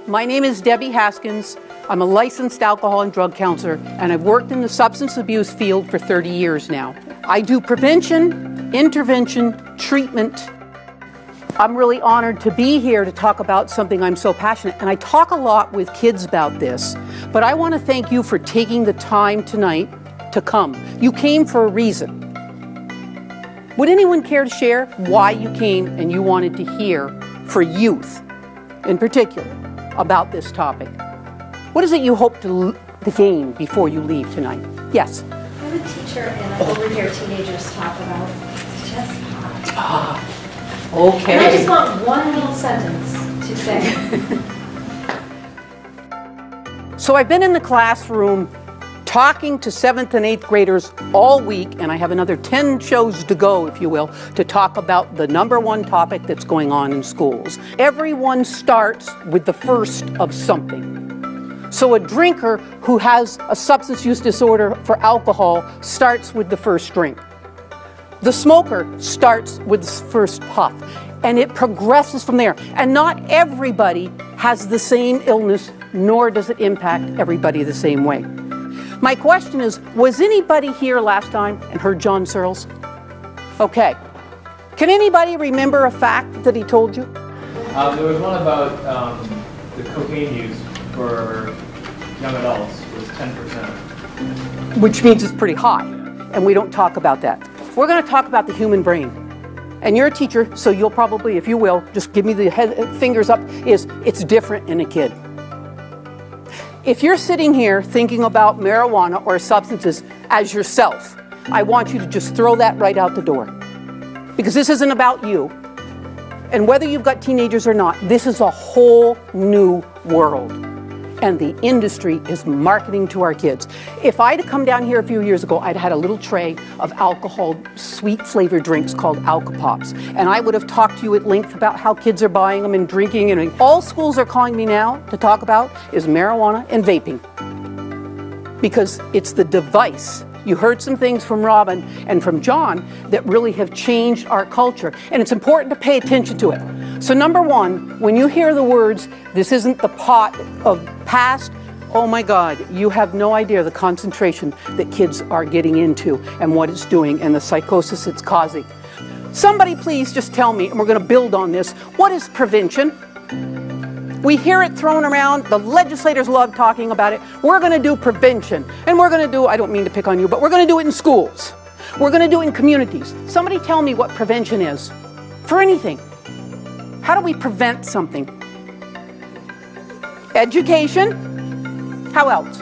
My name is Debbie Haskins. I'm a licensed alcohol and drug counselor, and I've worked in the substance abuse field for 30 years now. I do prevention, intervention, treatment. I'm really honored to be here to talk about something I'm so passionate, and I talk a lot with kids about this, but I want to thank you for taking the time tonight to come. You came for a reason. Would anyone care to share why you came and you wanted to hear for youth in particular about this topic? What is it you hope to gain before you leave tonight? Yes? I'm a teacher and I overhear teenagers talk about just pot. Okay. And I just want one little sentence to say. So I've been in the classroom talking to 7th and 8th graders all week, and I have another 10 shows to go, if you will, to talk about the #1 topic that's going on in schools. Everyone starts with the first of something. So a drinker who has a substance use disorder for alcohol starts with the first drink. The smoker starts with the first puff, and it progresses from there. And not everybody has the same illness, nor does it impact everybody the same way. My question is, was anybody here last time and heard John Searles? Okay. Can anybody remember a fact that he told you? There was one about the cocaine use for young adults was 10%. Which means it's pretty high, and we don't talk about that. We're going to talk about the human brain. And you're a teacher, so you'll probably, if you will, just give me the fingers up, it's different in a kid. If you're sitting here thinking about marijuana or substances as yourself, I want you to just throw that right out the door. Because this isn't about you. And whether you've got teenagers or not, this is a whole new world. And the industry is marketing to our kids. If I'd come down here a few years ago, I'd had a little tray of alcohol, sweet flavored drinks called Alka-Pops. And I would have talked to you at length about how kids are buying them and drinking. And all schools are calling me now to talk about is marijuana and vaping. Because it's the device. You heard some things from Robin and from John that really have changed our culture. And it's important to pay attention to it. So #1, when you hear the words, this isn't the pot of past, oh my God, you have no idea the concentration that kids are getting into and what it's doing and the psychosis it's causing. Somebody please just tell me, and we're going to build on this, what is prevention? We hear it thrown around, the legislators love talking about it. We're going to do prevention, and we're going to do, I don't mean to pick on you, but we're going to do it in schools. We're going to do it in communities. Somebody tell me what prevention is, for anything. How do we prevent something? Education? How else?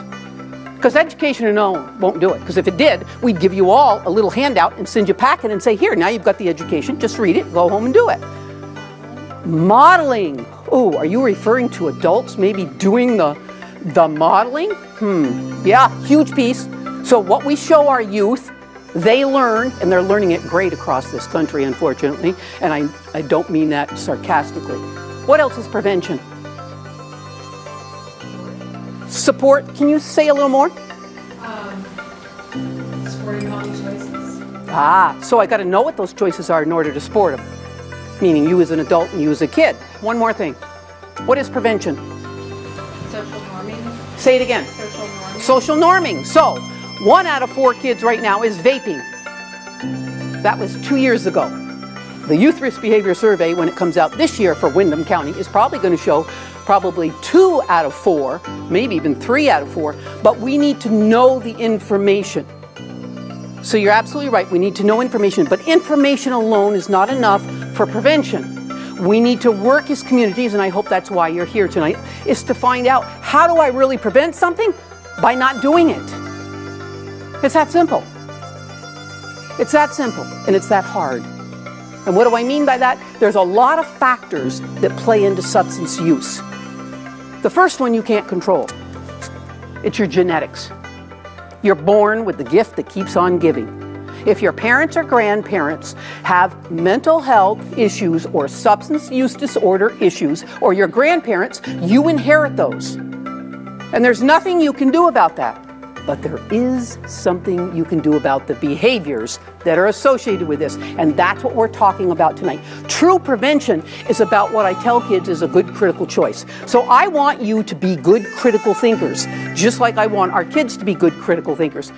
Because education alone won't do it. Because if it did, we'd give you all a little handout and send you a packet and say, here, now you've got the education, just read it, go home and do it. Modeling. Oh, are you referring to adults maybe doing the modeling? Yeah, huge piece. So what we show our youth, they learn, and they're learning it great across this country, unfortunately, and I don't mean that sarcastically. What else is prevention? Support, can you say a little more? Supporting healthy choices. So I got to know what those choices are in order to support them. Meaning you as an adult and you as a kid. One more thing. What is prevention? Social norming. Say it again. Social norming. Social norming. So, 1 out of 4 kids right now is vaping. That was 2 years ago. The Youth Risk Behavior Survey, when it comes out this year for Windham County, is probably going to show probably 2 out of 4, maybe even 3 out of 4, but we need to know the information. So you're absolutely right, we need to know information, but information alone is not enough for prevention. We need to work as communities, and I hope that's why you're here tonight, is to find out, how do I really prevent something? By not doing it. It's that simple. It's that simple, and it's that hard. And what do I mean by that? There's a lot of factors that play into substance use. The first one you can't control. It's your genetics. You're born with the gift that keeps on giving. If your parents or grandparents have mental health issues or substance use disorder issues, or your grandparents, you inherit those. And there's nothing you can do about that. but there is something you can do about the behaviors that are associated with this, and that's what we're talking about tonight. True prevention is about what I tell kids is a good critical choice. So I want you to be good critical thinkers, just like I want our kids to be good critical thinkers.